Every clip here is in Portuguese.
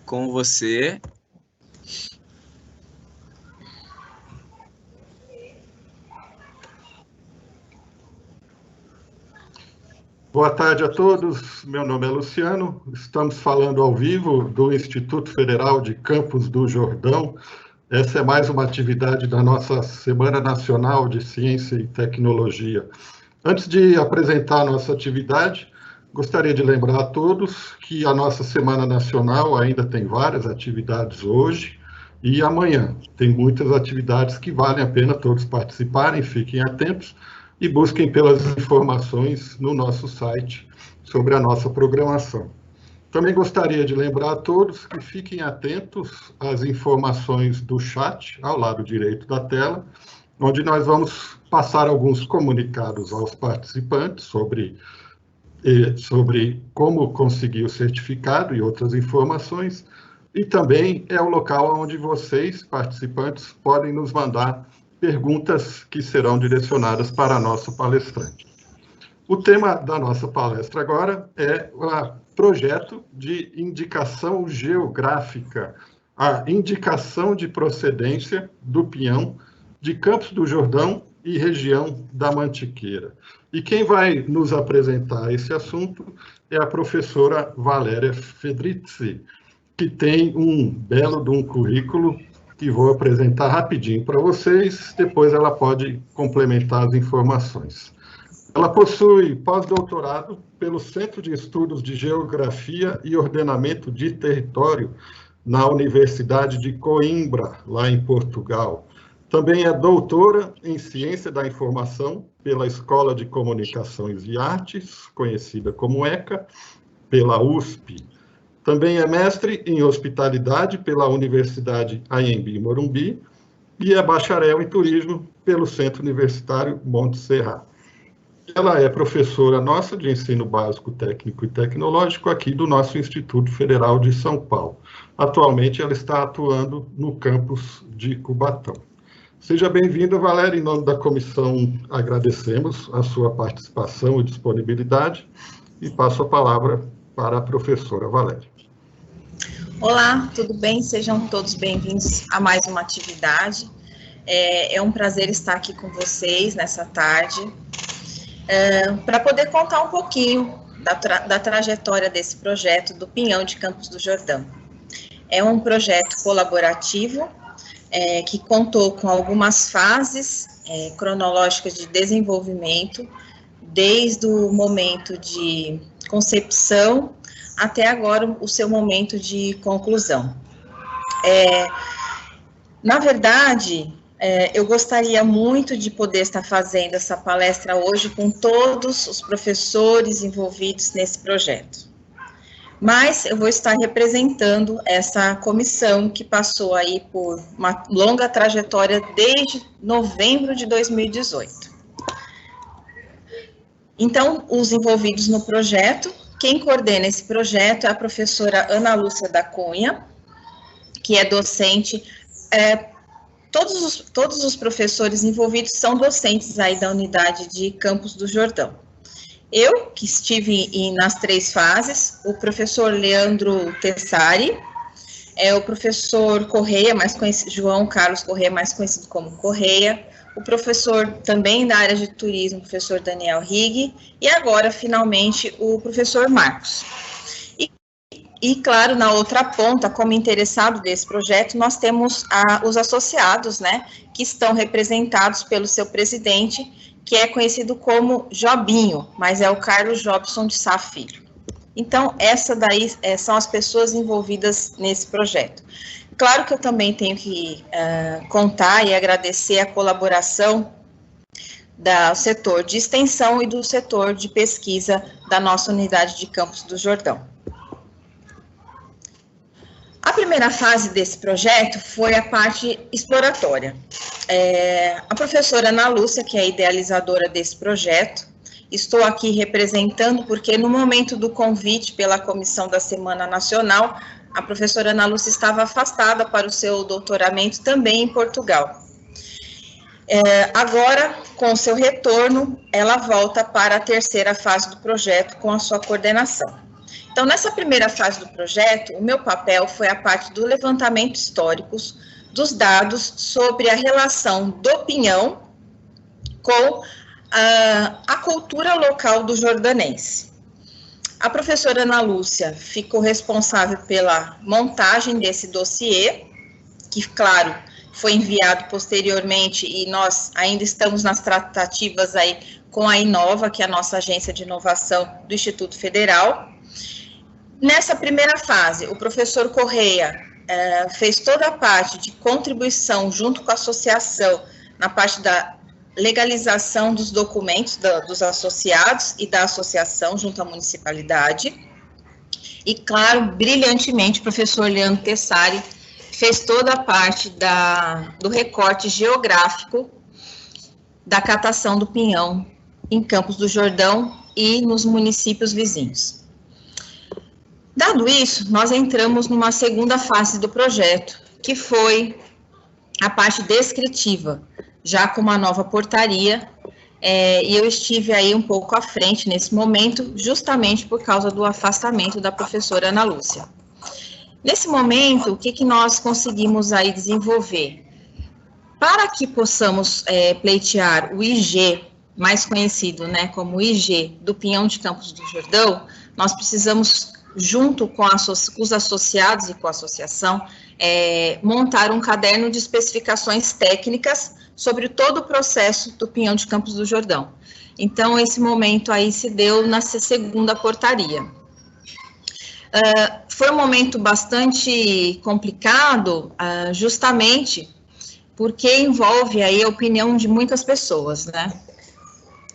com você. Boa tarde a todos, meu nome é Luciano, estamos falando ao vivo do Instituto Federal de Campos do Jordão. Essa é mais uma atividade da nossa Semana Nacional de Ciência e Tecnologia. Antes de apresentar a nossa atividade, gostaria de lembrar a todos que a nossa Semana Nacional ainda tem várias atividades hoje e amanhã. Tem muitas atividades que valem a pena todos participarem, fiquem atentos e busquem pelas informações no nosso site sobre a nossa programação. Também gostaria de lembrar a todos que fiquem atentos às informações do chat, ao lado direito da tela, onde nós vamos passar alguns comunicados aos participantes sobre como conseguir o certificado e outras informações, e também é o local onde vocês, participantes, podem nos mandar perguntas que serão direcionadas para a nossa palestrante. O tema da nossa palestra agora é o projeto de indicação geográfica, a indicação de procedência do pinhão de Campos do Jordão e região da Mantiqueira. E quem vai nos apresentar esse assunto é a professora Valéria Fedrizzi, que tem um belo de um currículo que vou apresentar rapidinho para vocês, depois ela pode complementar as informações. Ela possui pós-doutorado pelo Centro de Estudos de Geografia e Ordenamento de Território na Universidade de Coimbra, lá em Portugal. Também é doutora em Ciência da Informação pela Escola de Comunicações e Artes, conhecida como ECA, pela USP. Também é mestre em Hospitalidade pela Universidade Anhembi Morumbi e é bacharel em Turismo pelo Centro Universitário Monte Serra. Ela é professora nossa de Ensino Básico, Técnico e Tecnológico aqui do nosso Instituto Federal de São Paulo. Atualmente ela está atuando no campus de Cubatão. Seja bem-vinda, Valéria. Em nome da comissão, agradecemos a sua participação e disponibilidade e passo a palavra para a professora Valéria. Olá, tudo bem? Sejam todos bem-vindos a mais uma atividade. É um prazer estar aqui com vocês nessa tarde, para poder contar um pouquinho da trajetória desse projeto do Pinhão de Campos do Jordão. É um projeto colaborativo, que contou com algumas fases cronológicas de desenvolvimento, desde o momento de concepção até agora o seu momento de conclusão. Na verdade, eu gostaria muito de poder estar fazendo essa palestra hoje com todos os professores envolvidos nesse projeto. Mas eu vou estar representando essa comissão que passou aí por uma longa trajetória desde novembro de 2018. Então, os envolvidos no projeto, quem coordena esse projeto é a professora Ana Lúcia da Cunha, que é docente. Todos os professores envolvidos são docentes aí da unidade de Campos do Jordão. Eu, que estive nas 3 fases, o professor Leandro Tessari, o professor Correia, mais conhecido, João Carlos Correia, mais conhecido como Correia, o professor também da área de turismo, o professor Daniel Rigg, e agora, finalmente, o professor Marcos. E, claro, na outra ponta, como interessado desse projeto, nós temos os associados, né, que estão representados pelo seu presidente, que é conhecido como Jobinho, mas é o Carlos Jobson de Sá Filho. Então, essa daí são as pessoas envolvidas nesse projeto. Claro que eu também tenho que contar e agradecer a colaboração do setor de extensão e do setor de pesquisa da nossa unidade de Campos do Jordão. A primeira fase desse projeto foi a parte exploratória. A professora Ana Lúcia, que é a idealizadora desse projeto, estou aqui representando porque no momento do convite pela comissão da Semana Nacional, a professora Ana Lúcia estava afastada para o seu doutoramento também em Portugal. Agora, com o seu retorno, ela volta para a terceira fase do projeto com a sua coordenação. Então, nessa primeira fase do projeto, o meu papel foi a parte do levantamento histórico dos dados sobre a relação do pinhão com a cultura local do jordanense. A professora Ana Lúcia ficou responsável pela montagem desse dossiê, que, claro, foi enviado posteriormente e nós ainda estamos nas tratativas aí com a Inova, que é a nossa agência de inovação do Instituto Federal. Nessa primeira fase, o professor Correia fez toda a parte de contribuição junto com a associação na parte da legalização dos documentos dos associados e da associação junto à municipalidade. E, claro, brilhantemente, o professor Leandro Tessari fez toda a parte do recorte geográfico da catação do pinhão em Campos do Jordão e nos municípios vizinhos. Dado isso, nós entramos numa segunda fase do projeto, que foi a parte descritiva, já com uma nova portaria, e eu estive aí um pouco à frente nesse momento, justamente por causa do afastamento da professora Ana Lúcia. Nesse momento, o que nós conseguimos aí desenvolver? Para que possamos pleitear o IG, mais conhecido, né, como IG do Pinhão de Campos do Jordão, nós precisamos, junto com os associados e com a associação, montar um caderno de especificações técnicas sobre todo o processo do Pinhão de Campos do Jordão. Então, esse momento aí se deu na segunda portaria. Foi um momento bastante complicado, justamente porque envolve aí a opinião de muitas pessoas, né?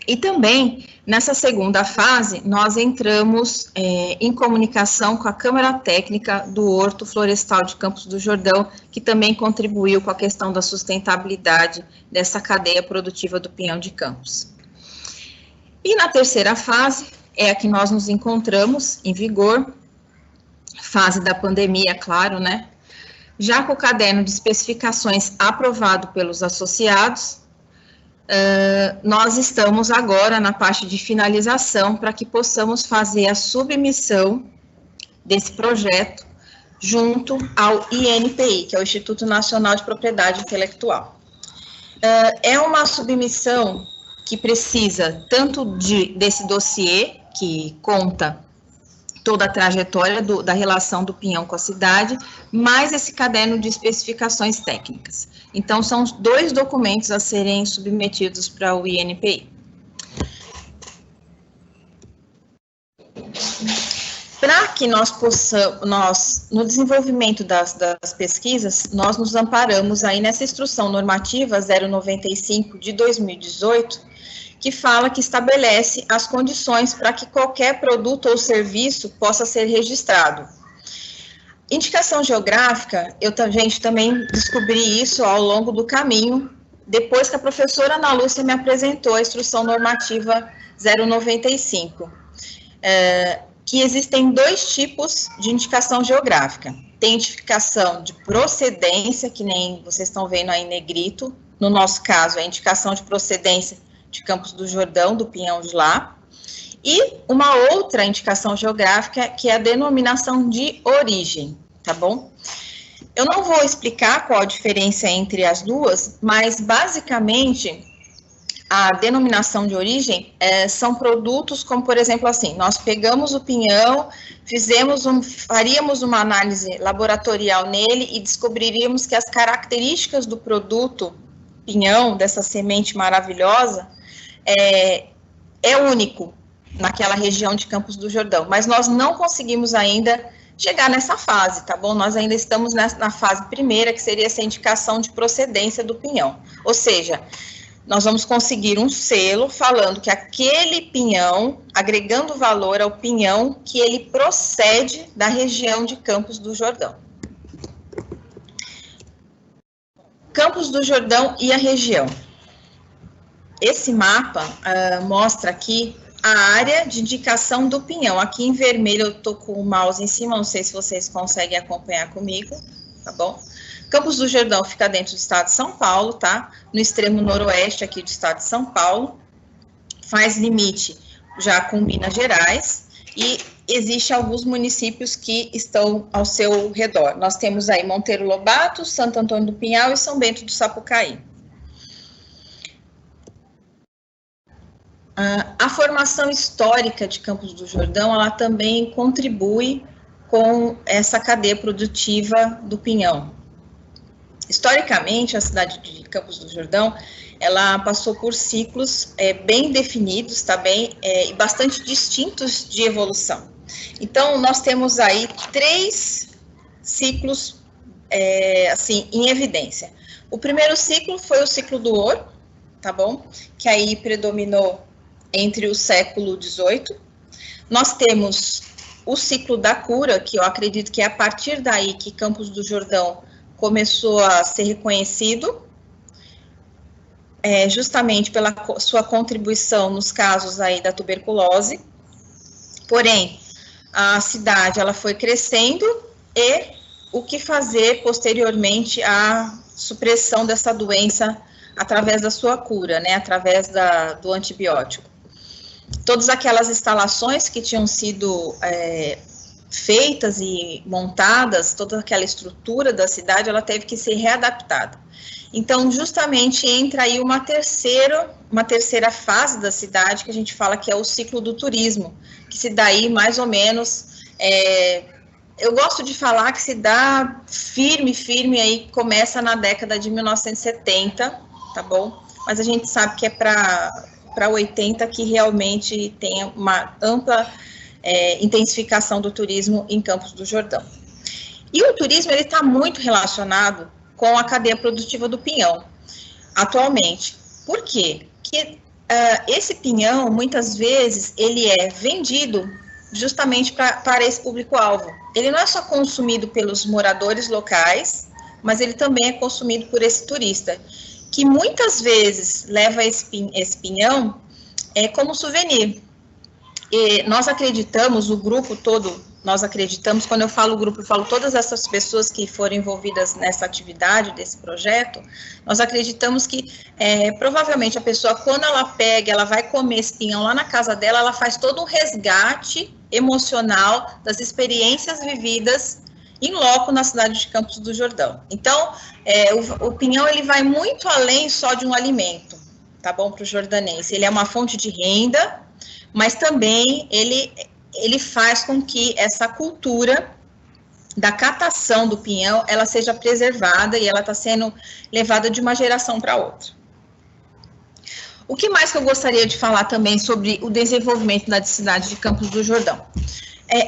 E também, nessa segunda fase, nós entramos em comunicação com a Câmara Técnica do Horto Florestal de Campos do Jordão, que também contribuiu com a questão da sustentabilidade dessa cadeia produtiva do pinhão de Campos. E na terceira fase, é a que nós nos encontramos em vigor, fase da pandemia, claro, né? Já com o caderno de especificações aprovado pelos associados, nós estamos agora na parte de finalização para que possamos fazer a submissão desse projeto junto ao INPI, que é o Instituto Nacional de Propriedade Intelectual. É uma submissão que precisa tanto desse dossiê, que conta toda a trajetória da relação do pinhão com a cidade, mais esse caderno de especificações técnicas. Então, são os dois documentos a serem submetidos para o INPI. Para que nós possamos, no desenvolvimento das pesquisas, nós nos amparamos aí nessa Instrução Normativa 095 de 2018, que fala que estabelece as condições para que qualquer produto ou serviço possa ser registrado. Indicação geográfica, gente, também descobri isso ao longo do caminho, depois que a professora Ana Lúcia me apresentou a Instrução Normativa 095, que existem dois tipos de indicação geográfica. Tem indicação de procedência, que nem vocês estão vendo aí em negrito, no nosso caso, a indicação de procedência de Campos do Jordão, do pinhão de lá, e uma outra indicação geográfica, que é a denominação de origem, tá bom? Eu não vou explicar qual a diferença entre as duas, mas, basicamente, a denominação de origem são produtos como, por exemplo, assim, nós pegamos o pinhão, faríamos uma análise laboratorial nele e descobriríamos que as características do produto pinhão, dessa semente maravilhosa, é único naquela região de Campos do Jordão, mas nós não conseguimos ainda chegar nessa fase, tá bom? Nós ainda estamos na fase primeira, que seria essa indicação de procedência do pinhão, ou seja, nós vamos conseguir um selo falando que aquele pinhão, agregando valor ao pinhão, que ele procede da região de Campos do Jordão. Campos do Jordão e a região. Esse mapa mostra aqui a área de indicação do pinhão. Aqui em vermelho eu estou com o mouse em cima, não sei se vocês conseguem acompanhar comigo, tá bom? Campos do Jordão fica dentro do estado de São Paulo, tá? No extremo noroeste aqui do estado de São Paulo. Faz limite já com Minas Gerais. E existem alguns municípios que estão ao seu redor. Nós temos aí Monteiro Lobato, Santo Antônio do Pinhal e São Bento do Sapucaí. A formação histórica de Campos do Jordão, ela também contribui com essa cadeia produtiva do pinhão. Historicamente, a cidade de Campos do Jordão, ela passou por ciclos bem definidos, também, e bastante distintos de evolução. Então, nós temos aí 3 ciclos, assim, em evidência. O primeiro ciclo foi o ciclo do ouro, tá bom? Que aí predominou entre o século XVIII. Nós temos o ciclo da cura, que eu acredito que é a partir daí que Campos do Jordão começou a ser reconhecido, justamente pela sua contribuição nos casos aí da tuberculose. Porém, a cidade ela foi crescendo e o que fazer posteriormente à supressão dessa doença através da sua cura, né, através do antibiótico. Todas aquelas instalações que tinham sido feitas e montadas, toda aquela estrutura da cidade, ela teve que ser readaptada. Então, justamente entra aí uma terceira fase da cidade, que a gente fala que é o ciclo do turismo, que se dá aí mais ou menos, eu gosto de falar que se dá firme aí, começa na década de 1970, tá bom? Mas a gente sabe que é para 80 que realmente tem uma ampla intensificação do turismo em Campos do Jordão. E o turismo, ele está muito relacionado com a cadeia produtiva do pinhão, atualmente. Por quê? Porque esse pinhão, muitas vezes, ele é vendido justamente para esse público-alvo. Ele não é só consumido pelos moradores locais, mas ele também é consumido por esse turista, que muitas vezes leva esse pinhão como souvenir. E nós acreditamos, o grupo todo, nós acreditamos, quando eu falo grupo, eu falo todas essas pessoas que foram envolvidas nessa atividade, desse projeto, nós acreditamos que provavelmente a pessoa, quando ela pega, ela vai comer esse pinhão lá na casa dela, ela faz todo um resgate emocional das experiências vividas em loco na cidade de Campos do Jordão. Então, o pinhão, ele vai muito além só de um alimento, tá bom, para o jordanense. Ele é uma fonte de renda, mas também ele faz com que essa cultura da catação do pinhão, ela seja preservada e ela está sendo levada de uma geração para outra. O que mais que eu gostaria de falar também sobre o desenvolvimento da cidade de Campos do Jordão?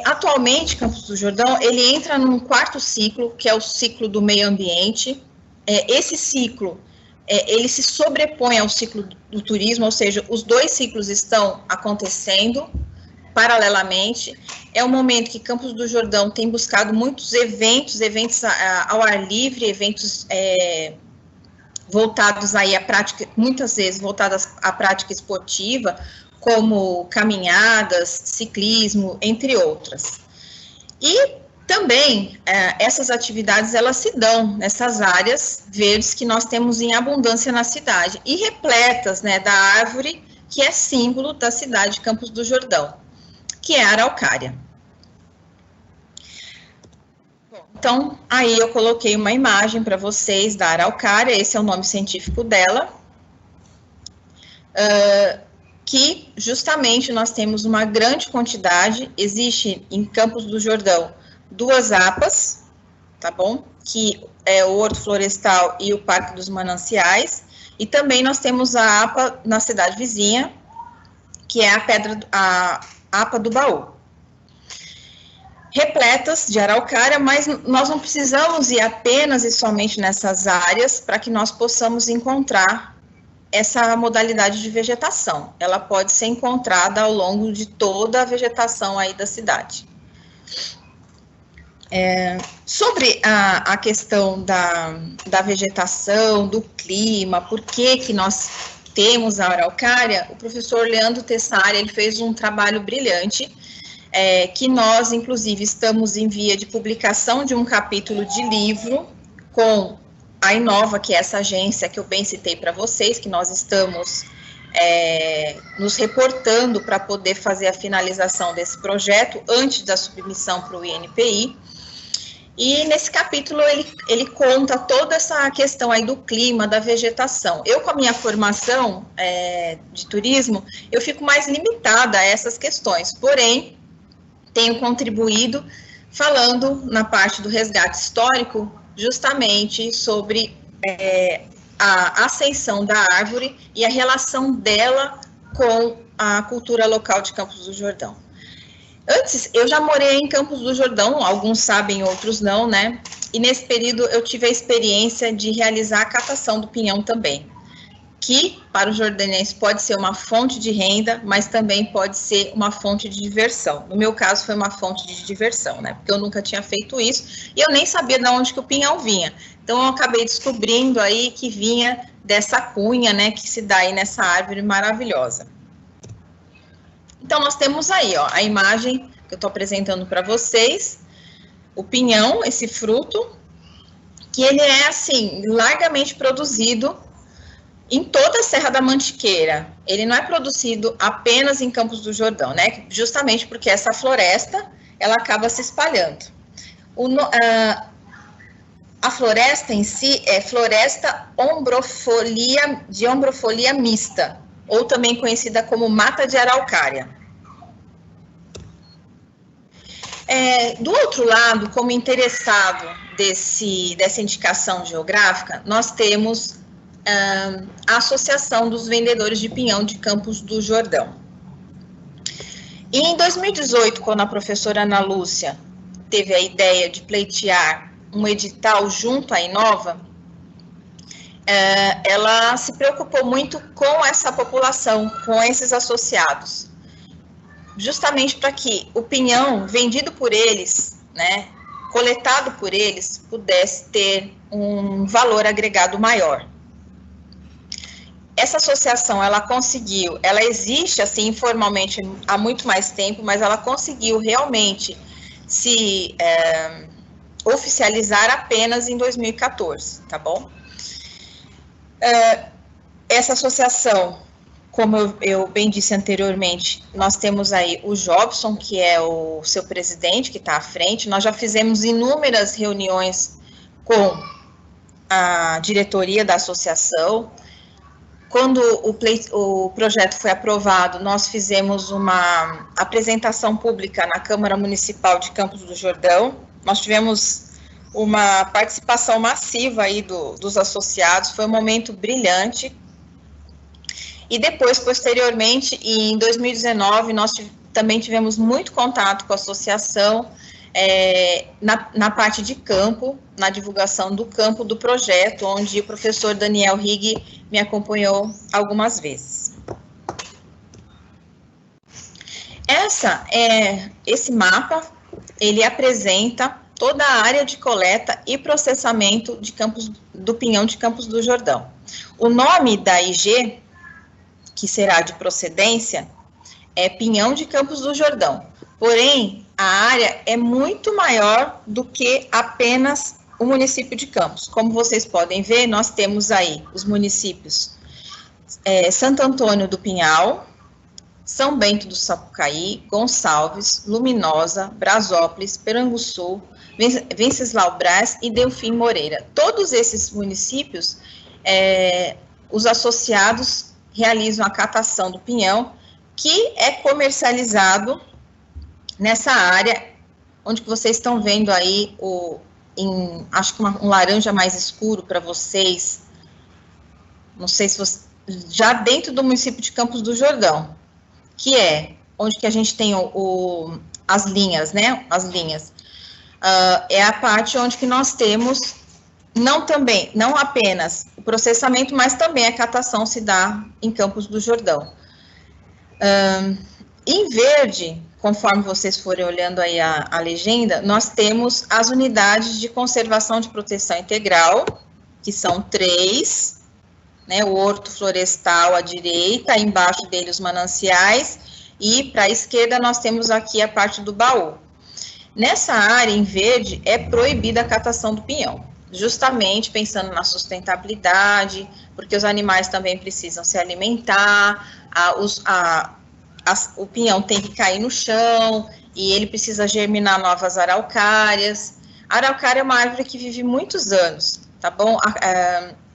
Atualmente, Campos do Jordão, ele entra num 4º ciclo, que é o ciclo do meio ambiente. Esse ciclo, ele se sobrepõe ao ciclo do turismo, ou seja, os 2 ciclos estão acontecendo paralelamente. É um momento que Campos do Jordão tem buscado muitos eventos ao ar livre, eventos voltados aí à prática, muitas vezes voltadas à prática esportiva, como caminhadas, ciclismo, entre outras. E também essas atividades, elas se dão nessas áreas verdes que nós temos em abundância na cidade, e repletas, né, da árvore que é símbolo da cidade de Campos do Jordão, que é a araucária. Então, aí eu coloquei uma imagem para vocês da araucária, esse é o nome científico dela, que justamente nós temos uma grande quantidade, existe em Campos do Jordão 2 APAs, tá bom? Que é o Horto Florestal e o Parque dos Mananciais, e também nós temos a APA na cidade vizinha, que é a APA do Baú. Repletas de araucária, mas nós não precisamos ir apenas e somente nessas áreas para que nós possamos encontrar essa modalidade de vegetação. Ela pode ser encontrada ao longo de toda a vegetação aí da cidade. Sobre a questão da vegetação, do clima, por que nós temos a araucária, o professor Leandro Tessari, ele fez um trabalho brilhante, que nós, inclusive, estamos em via de publicação de um capítulo de livro com a Inova, que é essa agência que eu bem citei para vocês, que nós estamos nos reportando para poder fazer a finalização desse projeto antes da submissão para o INPI. E nesse capítulo ele conta toda essa questão aí do clima, da vegetação. Eu, com a minha formação de turismo, eu fico mais limitada a essas questões, porém, tenho contribuído falando na parte do resgate histórico, justamente sobre a ascensão da árvore e a relação dela com a cultura local de Campos do Jordão. Antes, eu já morei em Campos do Jordão, alguns sabem, outros não, né? E nesse período eu tive a experiência de realizar a catação do pinhão também, que para o jordanense pode ser uma fonte de renda, mas também pode ser uma fonte de diversão. No meu caso foi uma fonte de diversão, né? Porque eu nunca tinha feito isso e eu nem sabia de onde que o pinhão vinha. Então eu acabei descobrindo aí que vinha dessa cunha, né, que se dá aí nessa árvore maravilhosa. Então, nós temos aí, ó, a imagem que eu estou apresentando para vocês, o pinhão, esse fruto, que ele é, assim, largamente produzido em toda a Serra da Mantiqueira. Ele não é produzido apenas em Campos do Jordão, né? Justamente porque essa floresta, ela acaba se espalhando. A floresta em si é floresta de ombrofolia mista, ou também conhecida como mata de araucária. Do outro lado, como interessado dessa indicação geográfica, nós temos a Associação dos Vendedores de Pinhão de Campos do Jordão. E em 2018, quando a professora Ana Lúcia teve a ideia de pleitear um edital junto à Inova, ela se preocupou muito com essa população, com esses associados, justamente para que o pinhão vendido por eles, né, coletado por eles, pudesse ter um valor agregado maior. Essa associação, ela existe assim informalmente há muito mais tempo, mas ela conseguiu realmente se oficializar apenas em 2014, tá bom? Essa associação, como eu bem disse anteriormente, nós temos aí o Jobson, que é o seu presidente, que está à frente. Nós já fizemos inúmeras reuniões com a diretoria da associação. Quando o projeto foi aprovado, nós fizemos uma apresentação pública na Câmara Municipal de Campos do Jordão. Nós tivemos uma participação massiva aí dos associados, foi um momento brilhante. E depois, posteriormente, em 2019, nós também tivemos muito contato com a associação na parte de campo, na divulgação do campo do projeto, onde o professor Daniel Rigg me acompanhou algumas vezes. Esse mapa, ele apresenta toda a área de coleta e processamento do pinhão de Campos do Jordão. O nome da IG, que será de procedência, é Pinhão de Campos do Jordão. Porém, a área é muito maior do que apenas o município de Campos. Como vocês podem ver, nós temos aí os municípios Santo Antônio do Pinhal, São Bento do Sapucaí, Gonçalves, Luminosa, Brasópolis, Peranguçu, Venceslau Braz e Delfim Moreira. Todos esses municípios, os associados realizam a catação do pinhão, que é comercializado nessa área, onde que vocês estão vendo aí, acho que um laranja mais escuro para vocês, não sei se você, já dentro do município de Campos do Jordão, que é onde que a gente tem as linhas, né, é a parte onde que nós temos, não apenas o processamento, mas também a catação se dá em Campos do Jordão. Em verde, conforme vocês forem olhando aí a legenda, nós temos as unidades de conservação de proteção integral, que são 3, né, o horto florestal à direita, embaixo dele os mananciais, e para a esquerda nós temos aqui a parte do baú. Nessa área em verde é proibida a catação do pinhão, justamente pensando na sustentabilidade, porque os animais também precisam se alimentar, o pinhão tem que cair no chão, e ele precisa germinar novas araucárias. A araucária é uma árvore que vive muitos anos, tá bom?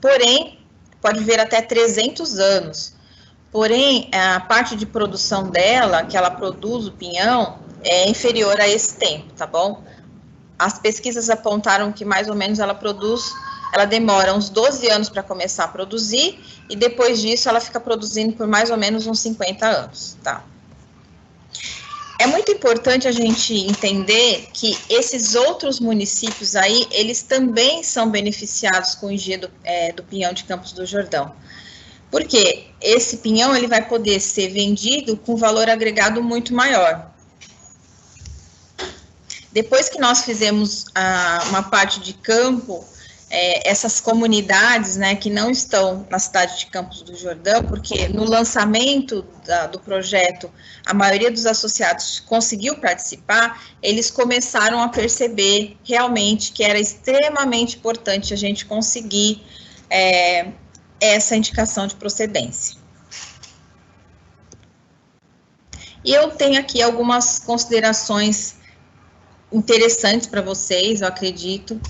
Porém, pode viver até 300 anos. Porém, a parte de produção dela, que ela produz o pinhão, é inferior a esse tempo, tá bom? As pesquisas apontaram que mais ou menos ela demora uns 12 anos para começar a produzir, e depois disso ela fica produzindo por mais ou menos uns 50 anos, tá? É muito importante a gente entender que esses outros municípios aí, eles também são beneficiados com o engenho do pinhão de Campos do Jordão. Porque esse pinhão ele vai poder ser vendido com valor agregado muito maior. Depois que nós fizemos uma parte de campo, essas comunidades, né, que não estão na cidade de Campos do Jordão, porque no lançamento do projeto, a maioria dos associados conseguiu participar, eles começaram a perceber realmente que era extremamente importante a gente conseguir essa indicação de procedência. E eu tenho aqui algumas considerações interessantes para vocês, eu acredito,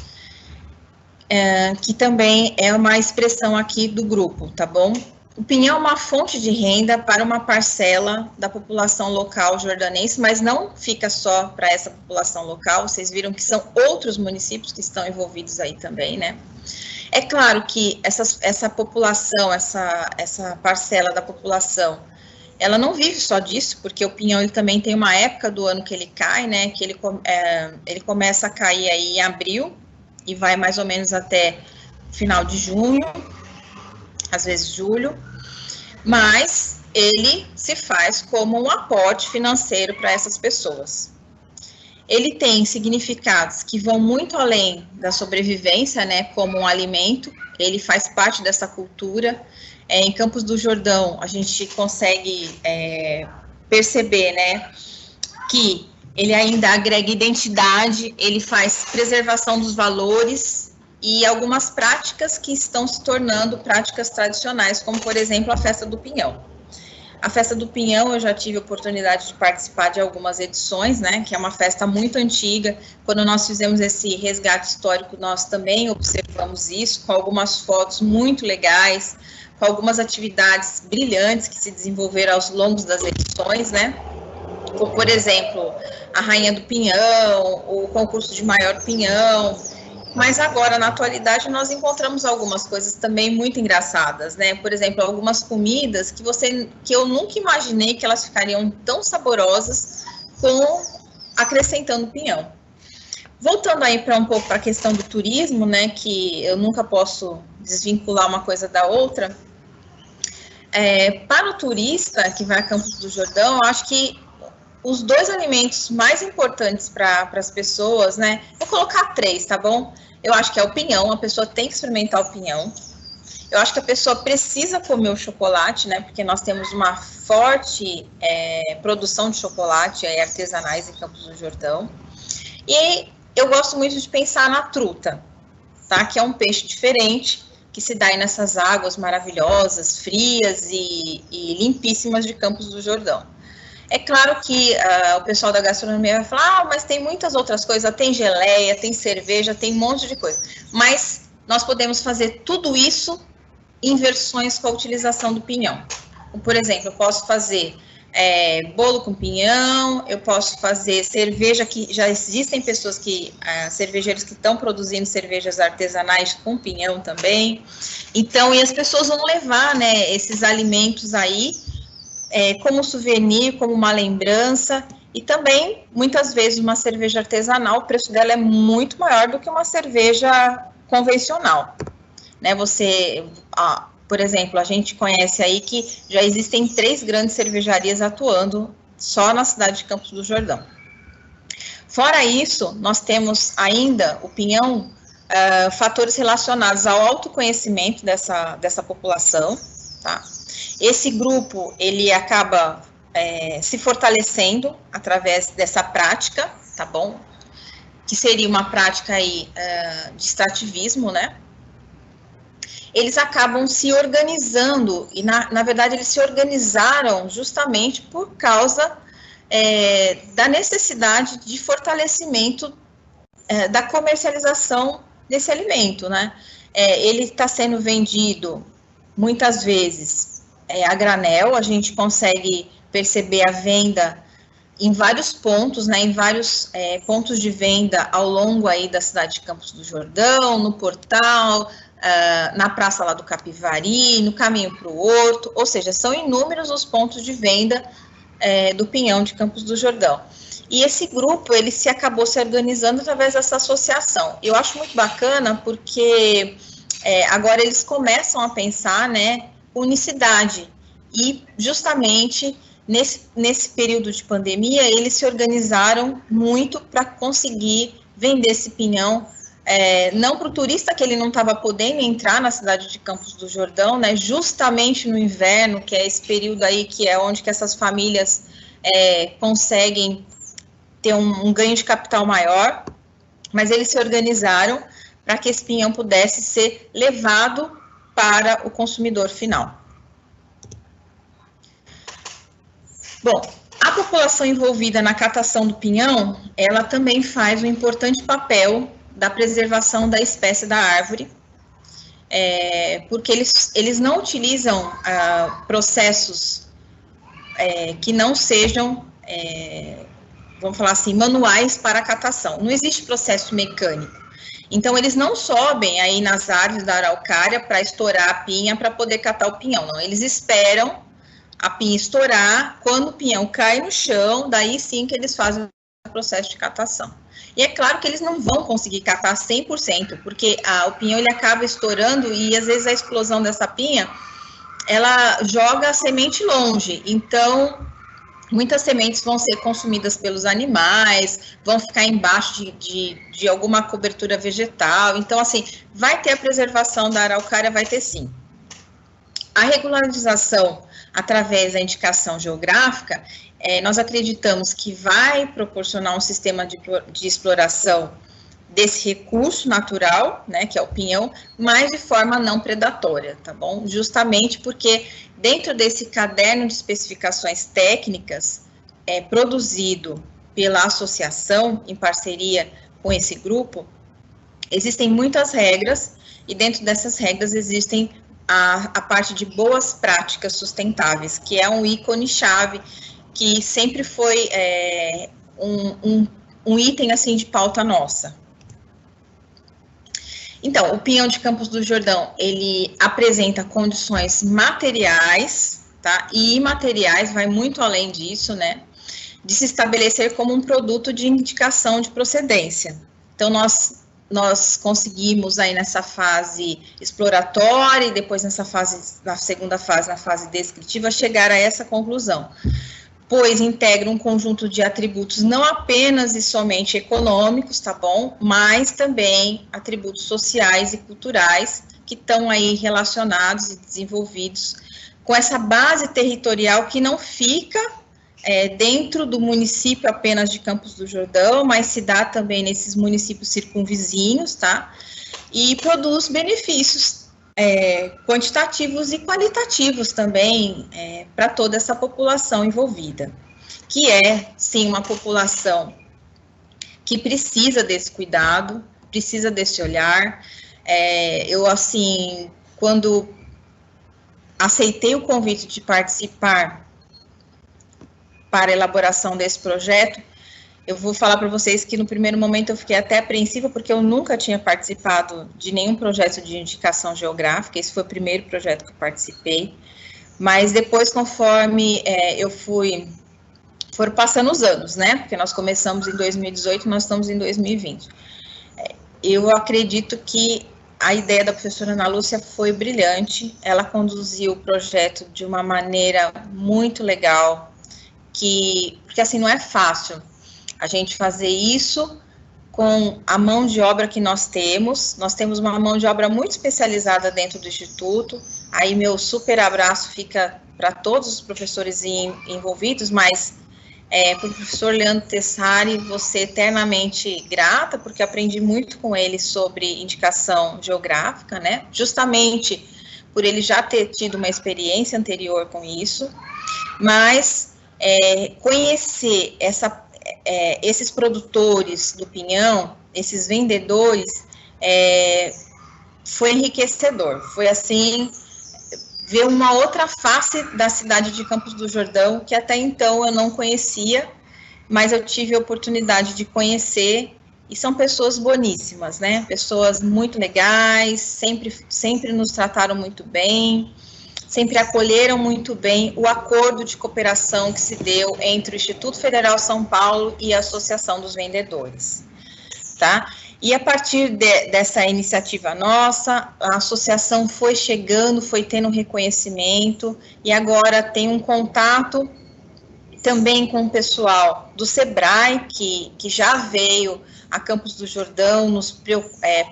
que também é uma expressão aqui do grupo, tá bom? O pinhão é uma fonte de renda para uma parcela da população local jordanense, mas não fica só para essa população local, vocês viram que são outros municípios que estão envolvidos aí também, né? É claro que essa população, essa parcela da população, ela não vive só disso, porque o pinhão ele também tem uma época do ano que ele cai, né, que ele começa a cair aí em abril, e vai mais ou menos até final de junho, às vezes julho, mas ele se faz como um aporte financeiro para essas pessoas. Ele tem significados que vão muito além da sobrevivência, né, como um alimento, ele faz parte dessa cultura. Em Campos do Jordão, a gente consegue perceber, né, que ele ainda agrega identidade, ele faz preservação dos valores e algumas práticas que estão se tornando práticas tradicionais, como, por exemplo, a Festa do Pinhão. A Festa do Pinhão, eu já tive a oportunidade de participar de algumas edições, né, que é uma festa muito antiga. Quando nós fizemos esse resgate histórico, nós também observamos isso, com algumas fotos muito legais, com algumas atividades brilhantes que se desenvolveram ao longo das edições, né, como, por exemplo, a Rainha do Pinhão, o concurso de maior pinhão. Mas agora, na atualidade, nós encontramos algumas coisas também muito engraçadas, né? Por exemplo, algumas comidas que eu nunca imaginei que elas ficariam tão saborosas acrescentando pinhão. Voltando aí um pouco para a questão do turismo, né? Que eu nunca posso desvincular uma coisa da outra. Para o turista que vai a Campos do Jordão, eu acho que os dois alimentos mais importantes para as pessoas, né? Vou colocar 3, tá bom? Eu acho que é o pinhão, a pessoa tem que experimentar o pinhão. Eu acho que a pessoa precisa comer o chocolate, né? Porque nós temos uma forte produção de chocolate artesanais em Campos do Jordão. E eu gosto muito de pensar na truta, tá? Que é um peixe diferente, que se dá aí nessas águas maravilhosas, frias e limpíssimas de Campos do Jordão. É claro que o pessoal da gastronomia vai falar, mas tem muitas outras coisas, tem geleia, tem cerveja, tem um monte de coisa. Mas nós podemos fazer tudo isso em versões com a utilização do pinhão. Por exemplo, eu posso fazer bolo com pinhão, eu posso fazer cerveja, que já existem pessoas cervejeiros que estão produzindo cervejas artesanais com pinhão também. Então, e as pessoas vão levar, né, esses alimentos aí, como souvenir, como uma lembrança, e também, muitas vezes, uma cerveja artesanal, o preço dela é muito maior do que uma cerveja convencional, né, por exemplo, a gente conhece aí que já existem 3 grandes cervejarias atuando só na cidade de Campos do Jordão. Fora isso, nós temos ainda o pinhão, fatores relacionados ao autoconhecimento dessa população, tá? Esse grupo, ele acaba se fortalecendo através dessa prática, tá bom? que seria uma prática aí de extrativismo, né? Eles acabam se organizando, e na verdade eles se organizaram justamente por causa da necessidade de fortalecimento da comercialização desse alimento, né? Ele está sendo vendido muitas vezes a granel, a gente consegue perceber a venda em vários pontos, né, em vários pontos de venda ao longo aí da cidade de Campos do Jordão, no portal, na praça lá do Capivari, no caminho para o Horto, ou seja, são inúmeros os pontos de venda do pinhão de Campos do Jordão. E esse grupo, ele acabou se organizando através dessa associação. Eu acho muito bacana porque agora eles começam a pensar, né, unicidade, e justamente nesse período de pandemia, eles se organizaram muito para conseguir vender esse pinhão, não para o turista, que ele não estava podendo entrar na cidade de Campos do Jordão, né, justamente no inverno, que é esse período aí que é onde que essas famílias conseguem ter um ganho de capital maior, mas eles se organizaram para que esse pinhão pudesse ser levado para o consumidor final. Bom, a população envolvida na catação do pinhão, ela também faz um importante papel da preservação da espécie da árvore, porque eles não utilizam processos que não sejam, vamos falar assim, manuais para a catação. Não existe processo mecânico. Então, eles não sobem aí nas árvores da araucária para estourar a pinha para poder catar o pinhão, não. Eles esperam a pinha estourar, quando o pinhão cai no chão, daí sim que eles fazem o processo de catação. E é claro que eles não vão conseguir catar 100%, porque o pinhão ele acaba estourando e às vezes a explosão dessa pinha, ela joga a semente longe, então muitas sementes vão ser consumidas pelos animais, vão ficar embaixo de alguma cobertura vegetal, então assim, vai ter a preservação da araucária, vai ter sim. A regularização através da indicação geográfica, nós acreditamos que vai proporcionar um sistema de exploração desse recurso natural, né, que é o pinhão, mas de forma não predatória, tá bom? Justamente porque dentro desse caderno de especificações técnicas produzido pela associação, em parceria com esse grupo, existem muitas regras, e dentro dessas regras existem a parte de boas práticas sustentáveis, que é um ícone-chave, que sempre foi um item assim de pauta nossa. Então, o pinhão de Campos do Jordão, ele apresenta condições materiais, tá, e imateriais, vai muito além disso, né, de se estabelecer como um produto de indicação de procedência. Então, nós conseguimos aí nessa fase exploratória e depois na segunda fase, na fase descritiva, chegar a essa conclusão, pois integra um conjunto de atributos não apenas e somente econômicos, tá bom, mas também atributos sociais e culturais que estão aí relacionados e desenvolvidos com essa base territorial que não fica dentro do município apenas de Campos do Jordão, mas se dá também nesses municípios circunvizinhos, tá? E produz benefícios quantitativos e qualitativos também para toda essa população envolvida, que é, sim, uma população que precisa desse cuidado, precisa desse olhar. Eu, assim, quando aceitei o convite de participar para a elaboração desse projeto, eu vou falar para vocês que no primeiro momento eu fiquei até apreensiva, porque eu nunca tinha participado de nenhum projeto de indicação geográfica, esse foi o primeiro projeto que eu participei, mas depois, conforme foram passando os anos, né, porque nós começamos em 2018, nós estamos em 2020, eu acredito que a ideia da professora Ana Lúcia foi brilhante, ela conduziu o projeto de uma maneira muito legal, porque assim, não é fácil a gente fazer isso com a mão de obra que nós temos uma mão de obra muito especializada dentro do Instituto, aí meu super abraço fica para todos os professores envolvidos, mas para o professor Leandro Tessari, vou ser eternamente grata, porque aprendi muito com ele sobre indicação geográfica, né? Justamente por ele já ter tido uma experiência anterior com isso, mas conhecer esses produtores do pinhão, esses vendedores, foi enriquecedor, foi assim, ver uma outra face da cidade de Campos do Jordão, que até então eu não conhecia, mas eu tive a oportunidade de conhecer, e são pessoas boníssimas, né? Pessoas muito legais, sempre nos trataram muito bem, sempre acolheram muito bem o acordo de cooperação que se deu entre o Instituto Federal São Paulo e a Associação dos Vendedores, tá? E a partir dessa iniciativa nossa, a associação foi chegando, foi tendo reconhecimento, e agora tem um contato também com o pessoal do SEBRAE, que já veio a Campos do Jordão,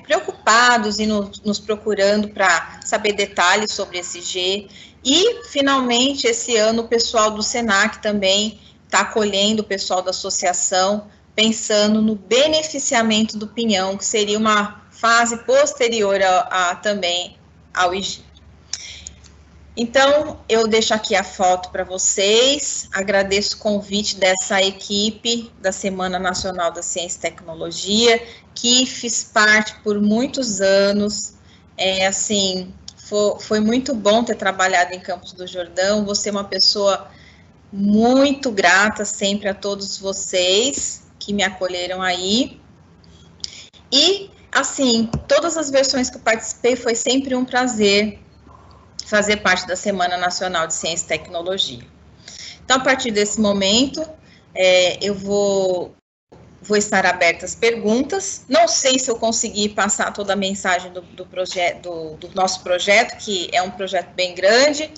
preocupados e nos procurando para saber detalhes sobre esse G. E, finalmente, esse ano, o pessoal do SENAC também está acolhendo o pessoal da associação, pensando no beneficiamento do pinhão, que seria uma fase posterior também ao IG. Então, eu deixo aqui a foto para vocês, agradeço o convite dessa equipe da Semana Nacional da Ciência e Tecnologia, que fiz parte por muitos anos, foi muito bom ter trabalhado em Campos do Jordão, vou ser uma pessoa muito grata sempre a todos vocês que me acolheram aí, e, assim, todas as versões que eu participei, foi sempre um prazer fazer parte da Semana Nacional de Ciência e Tecnologia. Então, a partir desse momento, eu vou estar aberta às perguntas. Não sei se eu consegui passar toda a mensagem do nosso projeto, que é um projeto bem grande,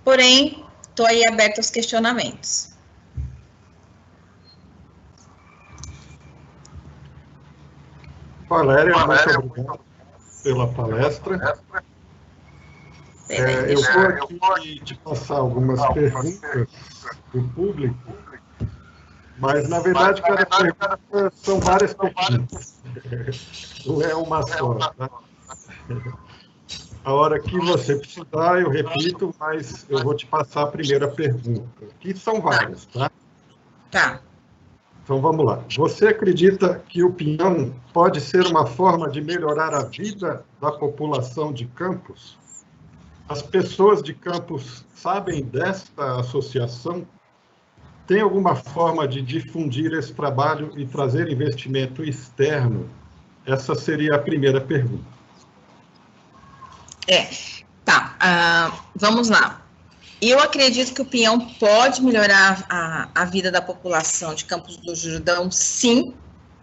porém, estou aí aberta aos questionamentos. Valéria, muito obrigado pela palestra. Eu vou aqui te passar algumas perguntas do público, mas, na verdade, cada pergunta são várias perguntas, não é uma só, tá? A hora que você precisar, eu repito, mas eu vou te passar a primeira pergunta, que são várias, tá? Tá. Então, vamos lá. Você acredita que o pinhão pode ser uma forma de melhorar a vida da população de Campos? As pessoas de Campos sabem desta associação? Tem alguma forma de difundir esse trabalho e trazer investimento externo? Essa seria a primeira pergunta. Vamos lá. Eu acredito que o pinhão pode melhorar a vida da população de Campos do Jordão, sim,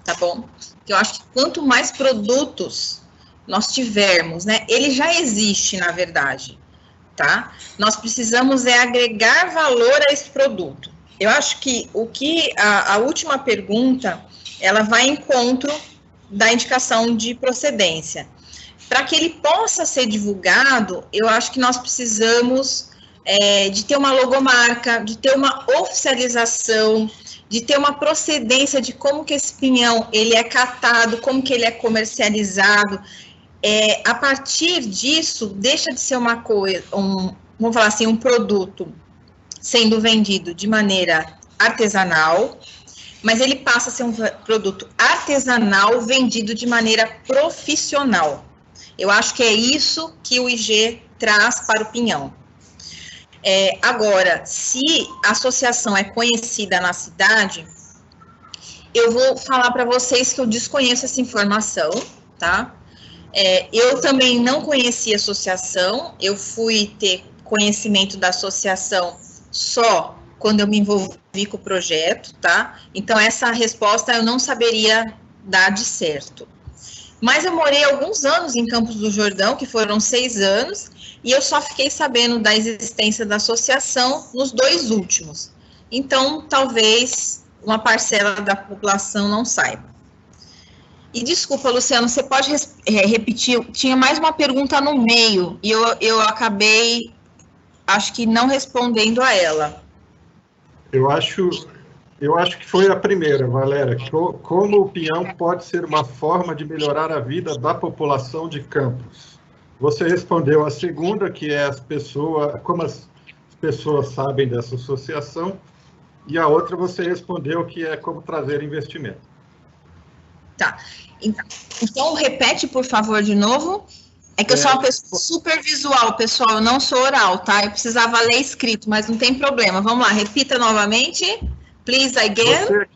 tá bom? Eu acho que quanto mais produtos nós tivermos, né? Ele já existe, na verdade, tá? Nós precisamos agregar valor a esse produto. Eu acho que a última pergunta, ela vai em encontro da indicação de procedência. Para que ele possa ser divulgado, eu acho que nós precisamos de ter uma logomarca, de ter uma oficialização, de ter uma procedência de como que esse pinhão ele é catado, como que ele é comercializado. A partir disso, deixa de ser uma coisa, vamos falar assim, um produto sendo vendido de maneira artesanal, mas ele passa a ser um produto artesanal vendido de maneira profissional. Eu acho que é isso que o IG traz para o pinhão. Agora, se a associação é conhecida na cidade, eu vou falar para vocês que eu desconheço essa informação, tá? Eu também não conhecia a associação, eu fui ter conhecimento da associação só quando eu me envolvi com o projeto, tá? Então, essa resposta eu não saberia dar de certo. Mas eu morei alguns anos em Campos do Jordão, que foram 6 anos, e eu só fiquei sabendo da existência da associação nos 2 últimos. Então, talvez uma parcela da população não saiba. E desculpa, Luciano, você pode repetir? Tinha mais uma pergunta no meio, e eu acabei, acho que não respondendo a ela. Eu acho Eu acho que foi a primeira, Valéria. Como o peão pode ser uma forma de melhorar a vida da população de Campos? Você respondeu a segunda, que é como as pessoas sabem dessa associação, e a outra você respondeu que é como trazer investimento. Tá. Então, repete, por favor, de novo. É que eu sou uma pessoa super visual, pessoal, eu não sou oral, tá? Eu precisava ler escrito, mas não tem problema. Vamos lá, repita novamente. Please, again.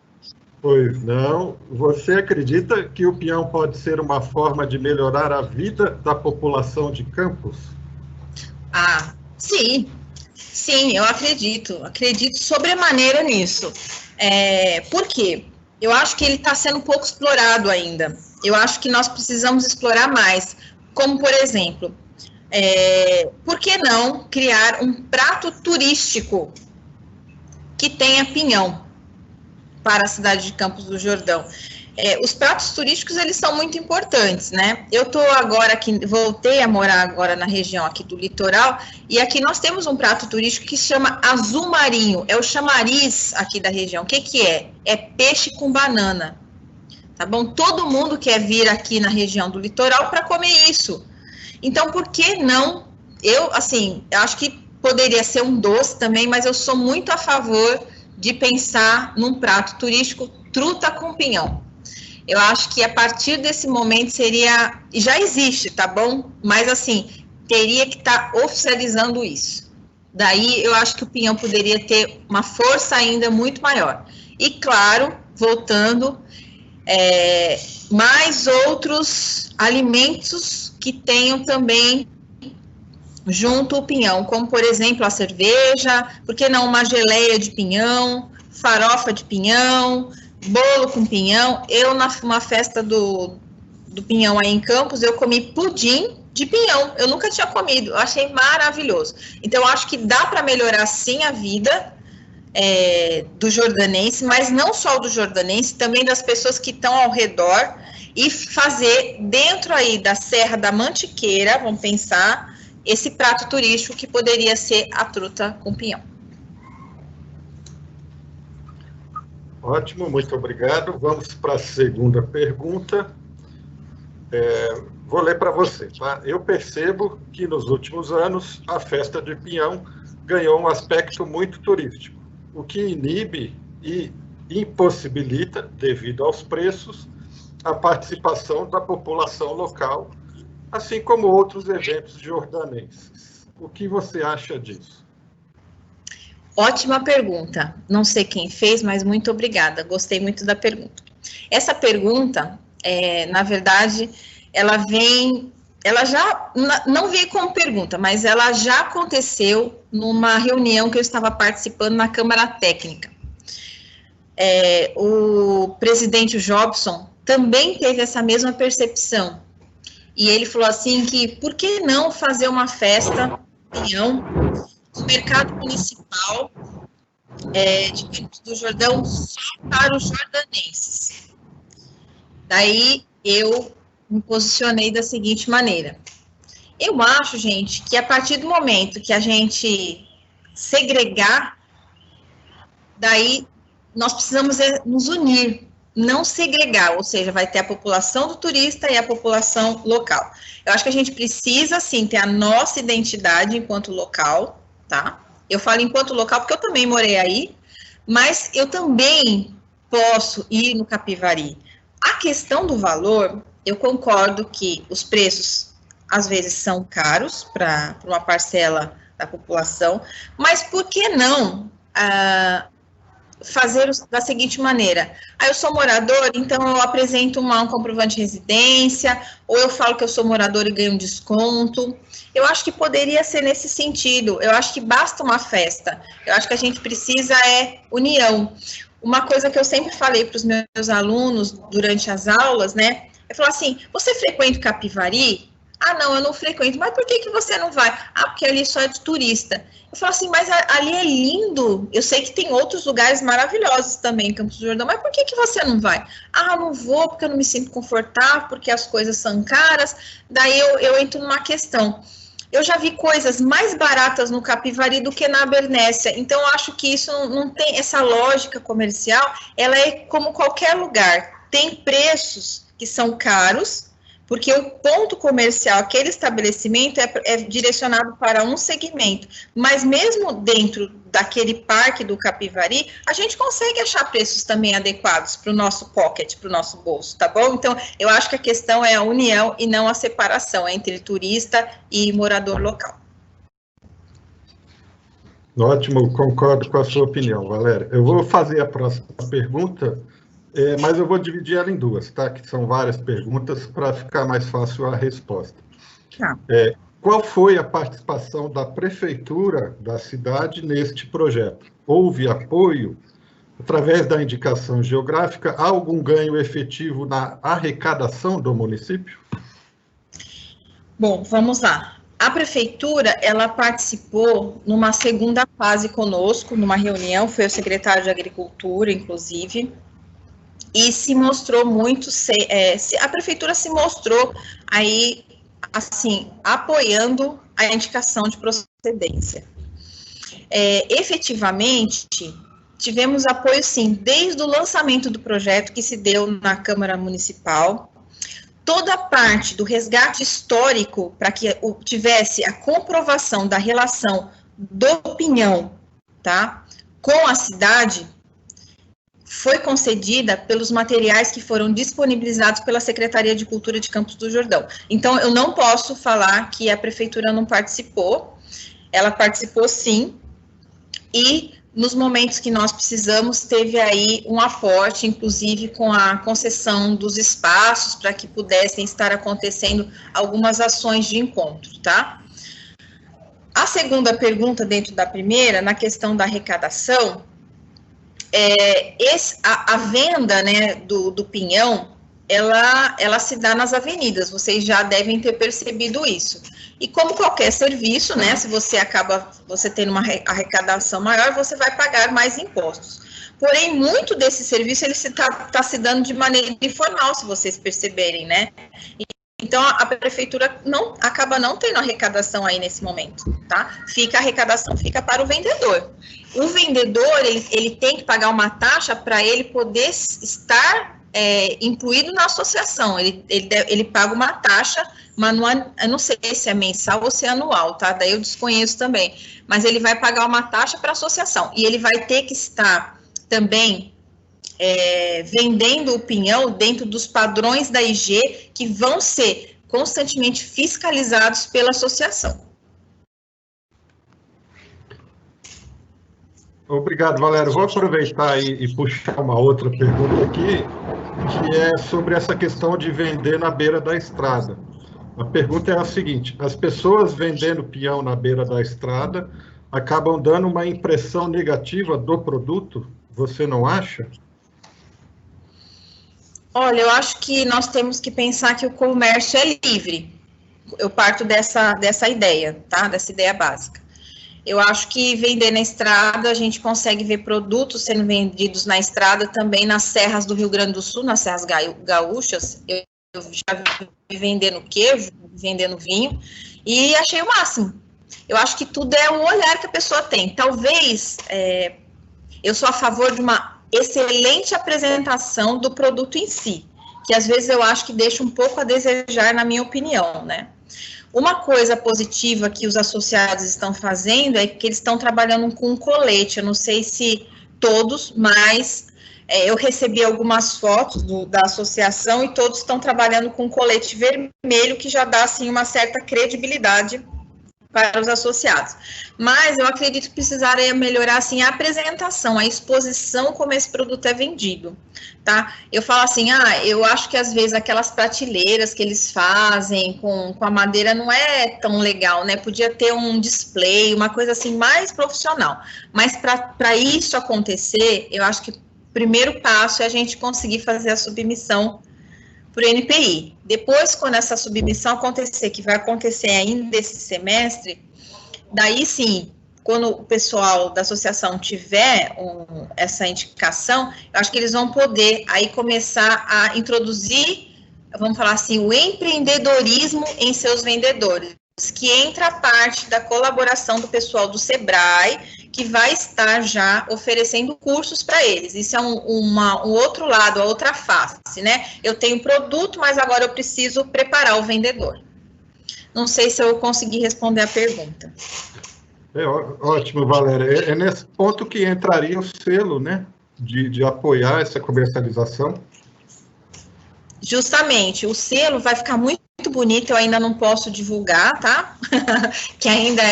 Você acredita que o peão pode ser uma forma de melhorar a vida da população de Campos? Ah, sim. Sim, eu acredito. Acredito sobremaneira nisso. Por quê? Eu acho que ele está sendo um pouco explorado ainda. Eu acho que nós precisamos explorar mais. Como, por exemplo, por que não criar um prato turístico que tenha pinhão para a cidade de Campos do Jordão? Os pratos turísticos, eles são muito importantes, né? Eu estou agora aqui, voltei a morar agora na região aqui do litoral, e aqui nós temos um prato turístico que se chama azul marinho, é o chamariz aqui da região. O que é? É peixe com banana, tá bom? Todo mundo quer vir aqui na região do litoral para comer isso. Então, por que não? Eu acho que poderia ser um doce também, mas eu sou muito a favor de pensar num prato turístico truta com pinhão. Eu acho que a partir desse momento seria, já existe, tá bom? Mas assim, teria que estar oficializando isso. Daí eu acho que o pinhão poderia ter uma força ainda muito maior. E claro, voltando, mais outros alimentos que tenham também junto o pinhão, como por exemplo a cerveja, por que não uma geleia de pinhão, farofa de pinhão, bolo com pinhão. Eu, numa festa do pinhão aí em Campos, eu comi pudim de pinhão. Eu nunca tinha comido, eu achei maravilhoso. Então, eu acho que dá para melhorar, sim, a vida do jordanense, mas não só do jordanense, também das pessoas que estão ao redor, e fazer dentro aí da Serra da Mantiqueira, vamos pensar, esse prato turístico que poderia ser a truta com pinhão. Ótimo, muito obrigado. Vamos para a segunda pergunta. Vou ler para você, tá? Eu percebo que nos últimos anos a festa de Pinhão ganhou um aspecto muito turístico, o que inibe e impossibilita, devido aos preços, a participação da população local, assim como outros eventos jordanenses. O que você acha disso? Ótima pergunta. Não sei quem fez, mas muito obrigada. Gostei muito da pergunta. Essa pergunta, na verdade, ela já não veio como pergunta, mas ela já aconteceu numa reunião que eu estava participando na Câmara Técnica. O presidente Jobson também teve essa mesma percepção. E ele falou assim que, por que não fazer uma festa pinhão no mercado municipal de Campos do Jordão só para os jordanenses? Daí eu me posicionei da seguinte maneira. Eu acho, gente, que a partir do momento que a gente segregar, daí nós precisamos nos unir, não segregar, ou seja, vai ter a população do turista e a população local. Eu acho que a gente precisa, sim, ter a nossa identidade enquanto local, tá? Eu falo enquanto local porque eu também morei aí, mas eu também posso ir no Capivari. A questão do valor, eu concordo que os preços, às vezes, são caros para uma parcela da população, mas por que não fazer da seguinte maneira? Eu sou morador, então eu apresento um comprovante de residência, ou eu falo que eu sou morador e ganho um desconto. Eu acho que poderia ser nesse sentido. Eu acho que basta uma festa. Eu acho que a gente precisa união. Uma coisa que eu sempre falei para os meus alunos durante as aulas, né? Eu falo assim, você frequenta o Capivari? Ah, não, eu não frequento. Mas por que você não vai? Ah, porque ali só é de turista. Eu falo assim, mas ali é lindo. Eu sei que tem outros lugares maravilhosos também em Campos do Jordão, mas por que você não vai? Ah, não vou porque eu não me sinto confortável, porque as coisas são caras. Daí eu entro numa questão. Eu já vi coisas mais baratas no Capivari do que na Bernécia, então eu acho que isso não tem essa lógica comercial, ela é como qualquer lugar, tem preços que são caros, porque o ponto comercial, aquele estabelecimento é direcionado para um segmento, mas mesmo dentro daquele parque do Capivari, a gente consegue achar preços também adequados para o nosso pocket, para o nosso bolso, tá bom? Então, eu acho que a questão é a união e não a separação entre turista e morador local. Ótimo, concordo com a sua opinião, Valéria. Eu vou fazer a próxima pergunta, mas eu vou dividir ela em duas, tá? Que são várias perguntas para ficar mais fácil a resposta. Tá. Qual foi a participação da prefeitura da cidade neste projeto? Houve apoio através da indicação geográfica? Há algum ganho efetivo na arrecadação do município? Bom, vamos lá. A prefeitura, ela participou numa segunda fase conosco, numa reunião, foi o secretário de Agricultura, inclusive, e se mostrou muito, a prefeitura se mostrou aí, assim, apoiando a indicação de procedência. Efetivamente, tivemos apoio, sim, desde o lançamento do projeto que se deu na Câmara Municipal, toda a parte do resgate histórico, para que tivesse a comprovação da relação do Pinhão, tá, com a cidade, foi concedida pelos materiais que foram disponibilizados pela Secretaria de Cultura de Campos do Jordão. Então, eu não posso falar que a prefeitura não participou, ela participou sim, e nos momentos que nós precisamos, teve aí um aporte, inclusive com a concessão dos espaços, para que pudessem estar acontecendo algumas ações de encontro, tá? A segunda pergunta, dentro da primeira, na questão da arrecadação, a venda, né, do pinhão, ela se dá nas avenidas, vocês já devem ter percebido isso. E como qualquer serviço, né, se você tendo uma arrecadação maior, você vai pagar mais impostos. Porém, muito desse serviço, ele está se dando de maneira informal, se vocês perceberem, né? Então, a prefeitura acaba não tendo arrecadação aí nesse momento, tá? A arrecadação fica para o vendedor. O vendedor, ele tem que pagar uma taxa para ele poder estar incluído na associação. Ele paga uma taxa, manual, eu não sei se é mensal ou se é anual, tá? Daí eu desconheço também. Mas ele vai pagar uma taxa para a associação. E ele vai ter que estar também vendendo o pinhão dentro dos padrões da IG, que vão ser constantemente fiscalizados pela associação. Obrigado, Valério. Vou aproveitar e puxar uma outra pergunta aqui, que é sobre essa questão de vender na beira da estrada. A pergunta é a seguinte: as pessoas vendendo pinhão na beira da estrada acabam dando uma impressão negativa do produto? Você não acha? Olha, eu acho que nós temos que pensar que o comércio é livre. Eu parto dessa ideia, tá? Dessa ideia básica. Eu acho que vender na estrada, a gente consegue ver produtos sendo vendidos na estrada também nas serras do Rio Grande do Sul, nas serras gaúchas. Eu já vi vendendo queijo, vendendo vinho, e achei o máximo. Eu acho que tudo é o olhar que a pessoa tem. Talvez, eu sou a favor de uma excelente apresentação do produto em si, que às vezes eu acho que deixa um pouco a desejar, na minha opinião, né? Uma coisa positiva que os associados estão fazendo é que eles estão trabalhando com um colete. Eu não sei se todos, mas eu recebi algumas fotos da associação e todos estão trabalhando com um colete vermelho, que já dá, assim, uma certa credibilidade para os associados. Mas eu acredito que precisaria melhorar, assim, a apresentação, a exposição como esse produto é vendido, tá? Eu falo assim, eu acho que às vezes aquelas prateleiras que eles fazem com a madeira não é tão legal, né? Podia ter um display, uma coisa assim mais profissional. Mas para isso acontecer, eu acho que o primeiro passo é a gente conseguir fazer a submissão para o NPI. Depois, quando essa submissão acontecer, que vai acontecer ainda esse semestre, daí sim, quando o pessoal da associação tiver essa indicação, eu acho que eles vão poder aí começar a introduzir, vamos falar assim, o empreendedorismo em seus vendedores. que entra a parte da colaboração do pessoal do Sebrae, que vai estar já oferecendo cursos para eles. Isso é um outro lado, a outra face, né? Eu tenho produto, mas agora eu preciso preparar o vendedor. Não sei se eu consegui responder a pergunta. Ótimo, Valéria. É nesse ponto que entraria o selo, né? De apoiar essa comercialização. Justamente, o selo vai ficar muito bonito, eu ainda não posso divulgar, tá? Que ainda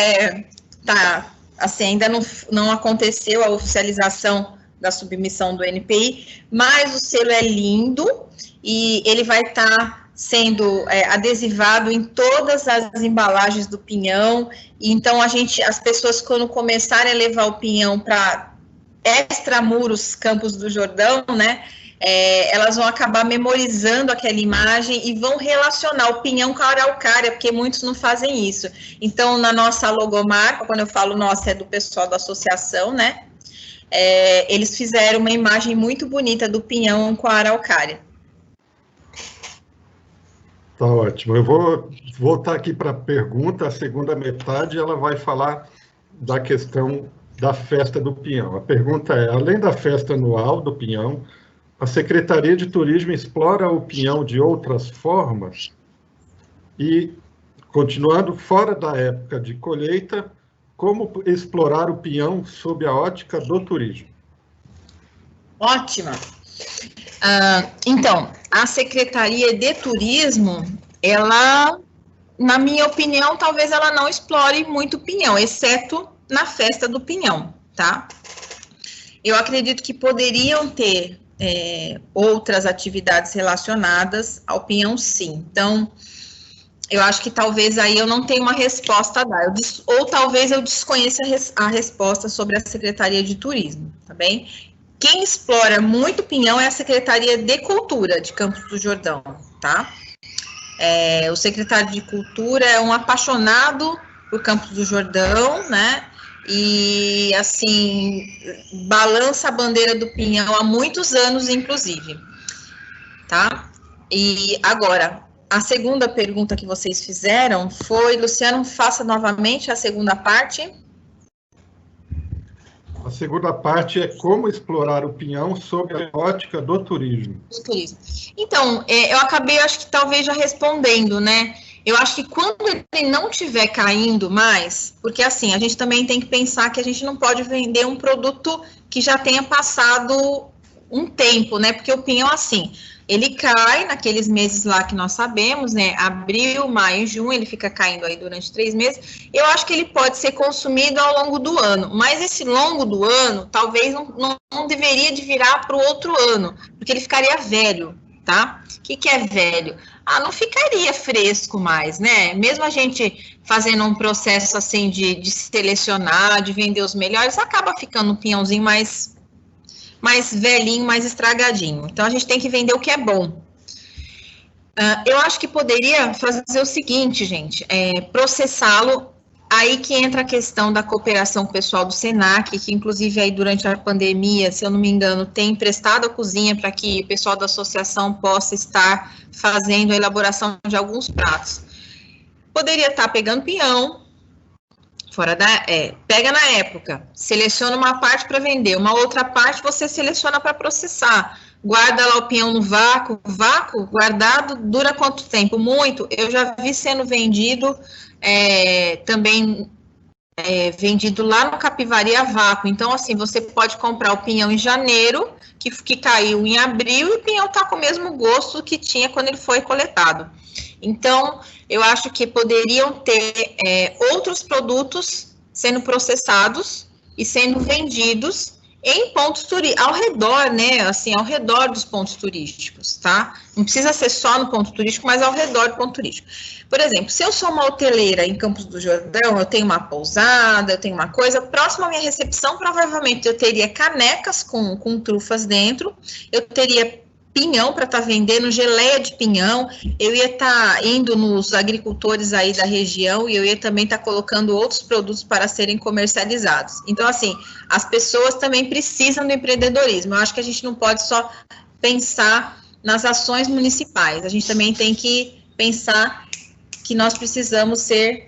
assim, ainda não aconteceu a oficialização da submissão do NPI, mas o selo é lindo e ele vai estar sendo adesivado em todas as embalagens do pinhão. Então, as pessoas, quando começarem a levar o pinhão para extramuros Campos do Jordão, né, elas vão acabar memorizando aquela imagem e vão relacionar o pinhão com a araucária, porque muitos não fazem isso. Então, na nossa logomarca, quando eu falo nossa, é do pessoal da associação, né, eles fizeram uma imagem muito bonita do pinhão com a araucária. Tá ótimo. Eu vou voltar aqui para a pergunta, a segunda metade, ela vai falar da questão da festa do Pinhão. A pergunta é, além da festa anual do Pinhão, a Secretaria de Turismo explora o Pinhão de outras formas? E, continuando, fora da época de colheita, como explorar o Pinhão sob a ótica do turismo? Ótima. Então, a Secretaria de Turismo, ela, na minha opinião, talvez ela não explore muito o pinhão, exceto na festa do pinhão, tá? Eu acredito que poderiam ter outras atividades relacionadas ao pinhão, sim. Então, eu acho que talvez aí eu não tenha uma resposta a dar, ou talvez eu desconheça a resposta sobre a Secretaria de Turismo, tá bem? Quem explora muito pinhão é a Secretaria de Cultura de Campos do Jordão, tá? O secretário de Cultura é um apaixonado por Campos do Jordão, né? E, assim, balança a bandeira do pinhão há muitos anos, inclusive, tá? E agora, a segunda pergunta que vocês fizeram foi, Luciano, faça novamente a segunda parte. A segunda parte é como explorar o pinhão sob a ótica do turismo. Do turismo. Então, eu acabei, acho que talvez já respondendo, né? Eu acho que quando ele não estiver caindo mais, porque assim, a gente também tem que pensar que a gente não pode vender um produto que já tenha passado um tempo, né? Porque o pinhão, assim, ele cai naqueles meses lá que nós sabemos, né? Abril, maio, junho, ele fica caindo aí durante 3 meses. Eu acho que ele pode ser consumido ao longo do ano, mas esse longo do ano, talvez não deveria de virar para o outro ano, porque ele ficaria velho, tá? O que é velho? Não ficaria fresco mais, né? Mesmo a gente fazendo um processo assim de selecionar, de vender os melhores, acaba ficando um pinhãozinho mais velhinho, mais estragadinho. Então, a gente tem que vender o que é bom. Eu acho que poderia fazer o seguinte, gente, processá-lo, aí que entra a questão da cooperação com o pessoal do Senac, que inclusive aí durante a pandemia, se eu não me engano, tem emprestado a cozinha para que o pessoal da associação possa estar fazendo a elaboração de alguns pratos. Poderia estar pegando pinhão, pega na época, seleciona uma parte para vender, uma outra parte você seleciona para processar, guarda lá o pinhão no vácuo guardado, dura quanto tempo? Muito, eu já vi sendo vendido, também vendido lá no Capivari a vácuo, então assim, você pode comprar o pinhão em janeiro, que caiu em abril, e o pinhão está com o mesmo gosto que tinha quando ele foi coletado. Então, eu acho que poderiam ter outros produtos sendo processados e sendo vendidos em pontos turísticos, ao redor, né, assim, ao redor dos pontos turísticos, tá? Não precisa ser só no ponto turístico, mas ao redor do ponto turístico. Por exemplo, se eu sou uma hoteleira em Campos do Jordão, eu tenho uma pousada, eu tenho uma coisa, próximo à minha recepção, provavelmente eu teria canecas com trufas dentro, eu teria pinhão para estar vendendo, geleia de pinhão, eu ia estar indo nos agricultores aí da região e eu ia também estar colocando outros produtos para serem comercializados. Então, assim, as pessoas também precisam do empreendedorismo. Eu acho que a gente não pode só pensar nas ações municipais, a gente também tem que pensar que nós precisamos ser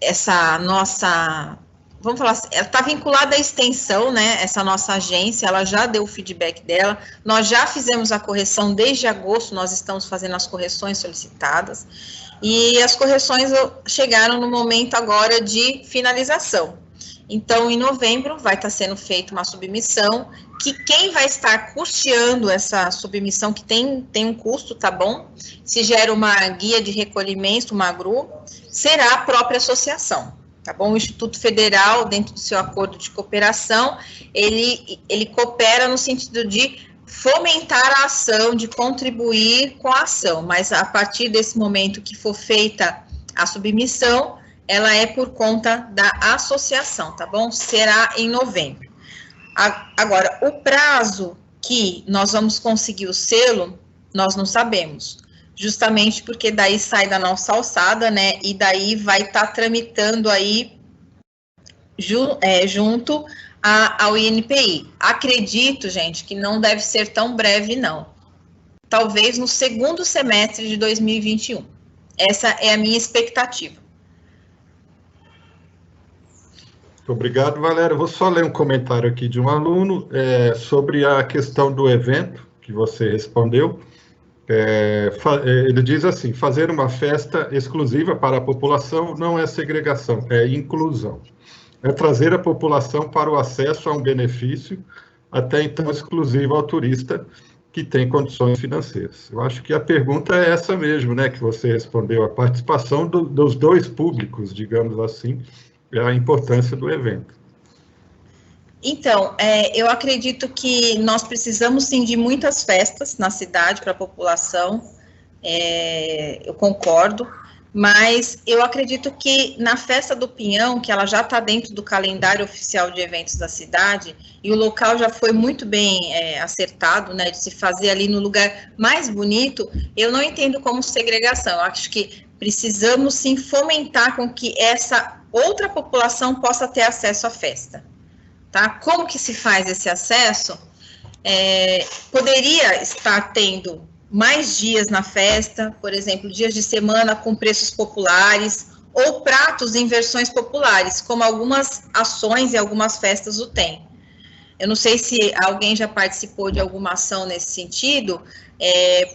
essa nossa, vamos falar assim, ela está vinculada à extensão, né? Essa nossa agência, ela já deu o feedback dela, nós já fizemos a correção desde agosto, nós estamos fazendo as correções solicitadas, e as correções chegaram no momento agora de finalização. Então, em novembro, vai estar sendo feita uma submissão, que quem vai estar custeando essa submissão, que tem um custo, tá bom? Se gera uma guia de recolhimento, uma GRU, será a própria associação, tá bom? O Instituto Federal, dentro do seu acordo de cooperação, ele coopera no sentido de fomentar a ação, de contribuir com a ação, mas a partir desse momento que for feita a submissão, ela é por conta da associação, tá bom? Será em novembro. Agora, o prazo que nós vamos conseguir o selo, nós não sabemos, justamente porque daí sai da nossa alçada, né, e daí vai estar tramitando aí junto ao INPI. Acredito, gente, que não deve ser tão breve, não. Talvez no segundo semestre de 2021. Essa é a minha expectativa. Obrigado, Valéria. Eu vou só ler um comentário aqui de um aluno sobre a questão do evento que você respondeu. Ele diz assim: fazer uma festa exclusiva para a população não é segregação, é inclusão. É trazer a população para o acesso a um benefício, até então exclusivo ao turista que tem condições financeiras. Eu acho que a pergunta é essa mesmo, né, que você respondeu, a participação dos dois públicos, digamos assim, a importância do evento. Então, eu acredito que nós precisamos, sim, de muitas festas na cidade para a população, eu concordo, mas eu acredito que na Festa do Pinhão, que ela já está dentro do calendário oficial de eventos da cidade, e o local já foi muito bem acertado, né, de se fazer ali no lugar mais bonito, eu não entendo como segregação. Eu acho que precisamos, sim, fomentar com que essa outra população possa ter acesso à festa. Tá? Como que se faz esse acesso? Poderia estar tendo mais dias na festa, por exemplo, dias de semana com preços populares, ou pratos em versões populares, como algumas ações e algumas festas o têm. Eu não sei se alguém já participou de alguma ação nesse sentido.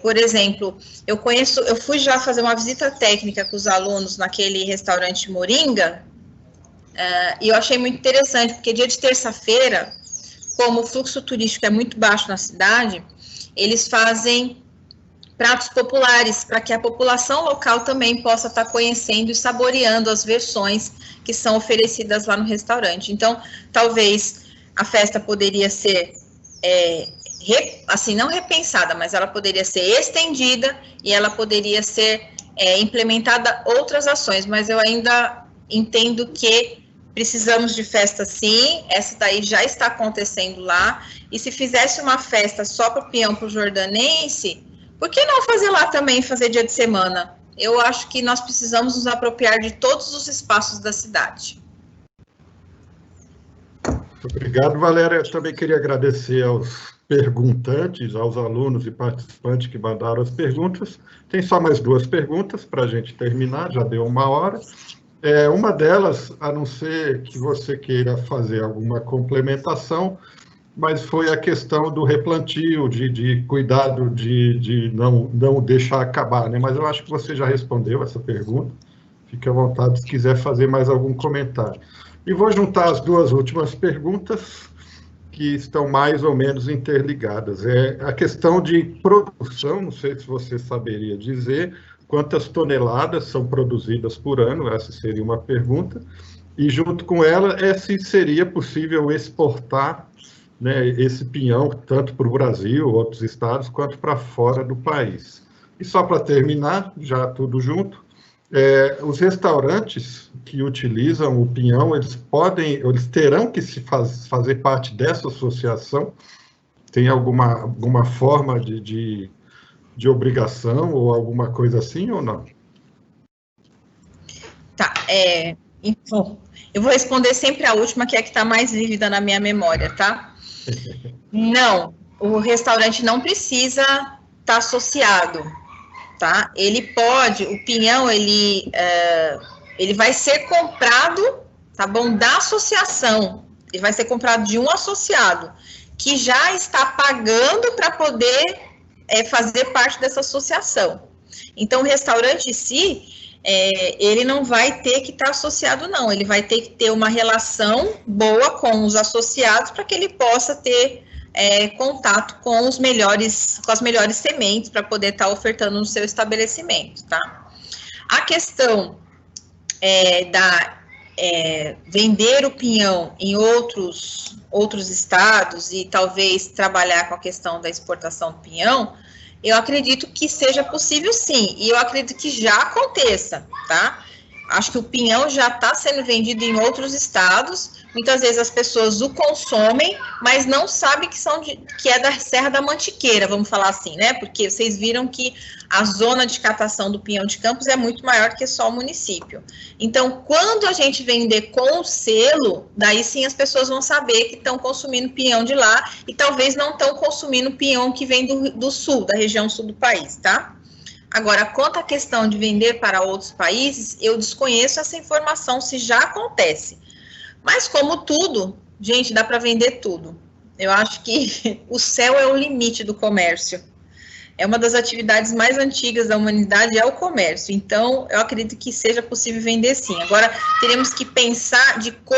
Por exemplo, eu fui já fazer uma visita técnica com os alunos naquele restaurante Moringa, e eu achei muito interessante, porque dia de terça-feira, como o fluxo turístico é muito baixo na cidade, eles fazem pratos populares, para que a população local também possa estar conhecendo e saboreando as versões que são oferecidas lá no restaurante. Então, talvez a festa poderia ser, assim, não repensada, mas ela poderia ser estendida e ela poderia ser implementada outras ações, mas eu ainda entendo que precisamos de festa, sim, essa daí já está acontecendo lá, e se fizesse uma festa só para o Pinhão, para o jordanense, por que não fazer lá também, fazer dia de semana? Eu acho que nós precisamos nos apropriar de todos os espaços da cidade. Obrigado, Valéria. Eu também queria agradecer aos perguntantes, aos alunos e participantes que mandaram as perguntas. Tem só mais 2 perguntas para a gente terminar, já deu 1 hora. Uma delas, a não ser que você queira fazer alguma complementação, mas foi a questão do replantio, de cuidado de não deixar acabar, né? Mas eu acho que você já respondeu essa pergunta. Fique à vontade se quiser fazer mais algum comentário. E vou juntar as 2 últimas perguntas, que estão mais ou menos interligadas. A questão de produção, não sei se você saberia dizer quantas toneladas são produzidas por ano, essa seria uma pergunta, e junto com ela, se seria possível exportar, né, esse pinhão, tanto para o Brasil, outros estados, quanto para fora do país. E só para terminar, já tudo junto, os restaurantes que utilizam o pinhão, eles terão que fazer parte dessa associação? Tem alguma forma de obrigação ou alguma coisa assim ou não? Tá, então, eu vou responder sempre a última, que é a que está mais vívida na minha memória, tá? Não, o restaurante não precisa estar associado, tá? Ele pode, o pinhão, ele Ele vai ser comprado, tá bom, da associação. Ele vai ser comprado de um associado que já está pagando para poder fazer parte dessa associação. Então, o restaurante em si, ele não vai ter que estar associado, não. Ele vai ter que ter uma relação boa com os associados para que ele possa ter contato com as melhores sementes para poder estar ofertando no seu estabelecimento, tá? A questão vender o pinhão em outros estados e talvez trabalhar com a questão da exportação do pinhão, eu acredito que seja possível sim, e eu acredito que já aconteça, tá? Acho que o pinhão já está sendo vendido em outros estados, muitas vezes as pessoas o consomem, mas não sabem que é da Serra da Mantiqueira, vamos falar assim, né? Porque vocês viram que a zona de catação do pinhão de Campos é muito maior que só o município. Então, quando a gente vender com o selo, daí sim as pessoas vão saber que estão consumindo pinhão de lá e talvez não estão consumindo pinhão que vem do sul, da região sul do país, tá? Agora, quanto à questão de vender para outros países, eu desconheço essa informação se já acontece. Mas como tudo, gente, dá para vender tudo. Eu acho que o céu é o limite do comércio. É uma das atividades mais antigas da humanidade, é o comércio. Então, eu acredito que seja possível vender sim. Agora, teremos que pensar de